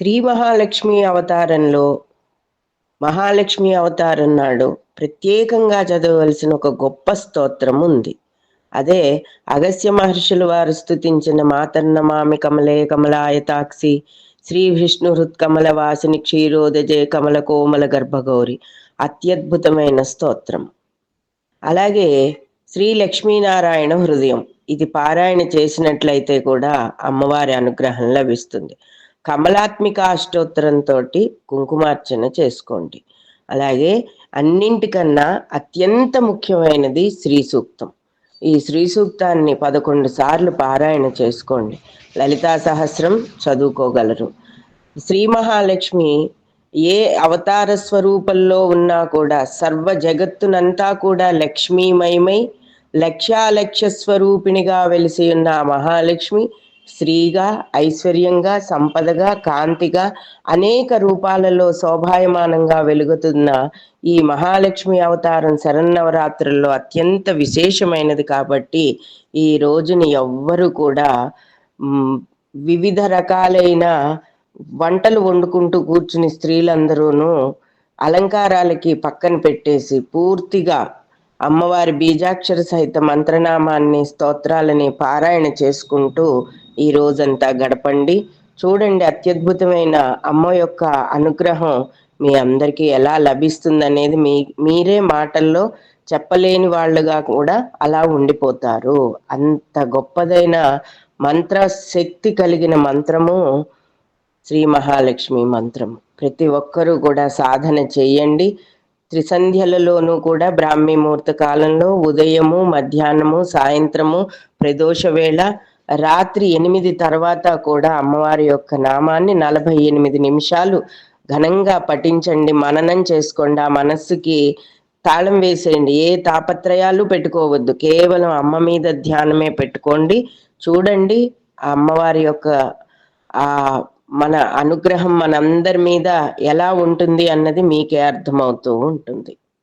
శ్రీ మహాలక్ష్మి అవతారంలో మహాలక్ష్మి అవతారం నాడు ప్రత్యేకంగా చదవవలసిన ఒక గొప్ప స్తోత్రం ఉంది. అదే అగస్త్య మహర్షులు వారు స్తుతించిన మాతర్నమామి కమలే కమలాయతాక్షి శ్రీ విష్ణు హృత్కమల వాసిని క్షీరోదజే కమల కోమల గర్భగౌరి అత్యద్భుతమైన స్తోత్రం. అలాగే శ్రీ లక్ష్మీనారాయణ హృదయం, ఇది పారాయణ చేసినట్లయితే కూడా అమ్మవారి అనుగ్రహం లభిస్తుంది. కమలాత్మిక అష్టోత్తరంతో కుంకుమార్చన చేసుకోండి. అలాగే అన్నింటికన్నా అత్యంత ముఖ్యమైనది శ్రీ సూక్తం. ఈ శ్రీ సూక్తాన్ని 11 సార్లు పారాయణ చేసుకోండి. లలితా సహస్రం చదువుకోగలరు. శ్రీ మహాలక్ష్మి ఏ అవతార స్వరూపంలో ఉన్నా కూడా సర్వ జగత్తునంతా కూడా లక్ష్మీమయమై లక్ష్యాలక్ష్య స్వరూపిణిగా వెలిసి ఉన్న ఆ మహాలక్ష్మి శ్రీగా, ఐశ్వర్యంగా, సంపదగా, కాంతిగా అనేక రూపాలలో శోభాయమానంగా వెలుగుతున్న ఈ మహాలక్ష్మి అవతారం శరన్నవరాత్రుల్లో అత్యంత విశేషమైనది. కాబట్టి ఈ రోజుని ఎవ్వరూ కూడా వివిధ రకాలైన వంటలు వండుకుంటూ కూర్చుని స్త్రీలందరూనూ అలంకారాలకి పక్కన పెట్టేసి పూర్తిగా అమ్మవారి బీజాక్షర సహిత మంత్రనామాన్ని, స్తోత్రాలని పారాయణ చేసుకుంటూ ఈ రోజంతా గడపండి. చూడండి, అత్యద్భుతమైన అమ్మ యొక్క అనుగ్రహం మీ అందరికీ ఎలా లభిస్తుందనేది మీరే మాటల్లో చెప్పలేని వాళ్ళుగా కూడా అలా ఉండిపోతారు. అంత గొప్పదైన మంత్ర శక్తి కలిగిన మంత్రము శ్రీ మహాలక్ష్మి మంత్రం. ప్రతి ఒక్కరూ కూడా సాధన చేయండి. త్రిసంధ్యలలోనూ కూడా బ్రాహ్మీ ముహూర్త కాలంలో ఉదయము, మధ్యాహ్నము, సాయంత్రము, ప్రదోష వేళ, రాత్రి 8 తర్వాత కూడా అమ్మవారి యొక్క నామాన్ని 48 నిమిషాలు ఘనంగా పఠించండి, మననం చేసుకోండి. ఆ మనస్సుకి తాళం వేసేయండి. ఏ తాపత్రయాలు పెట్టుకోవద్దు, కేవలం అమ్మ మీద ధ్యానమే పెట్టుకోండి. చూడండి, ఆ అమ్మవారి యొక్క ఆ మన అనుగ్రహం మనందరి మీద ఎలా ఉంటుంది అన్నది మీకే అర్థమవుతూ ఉంటుంది.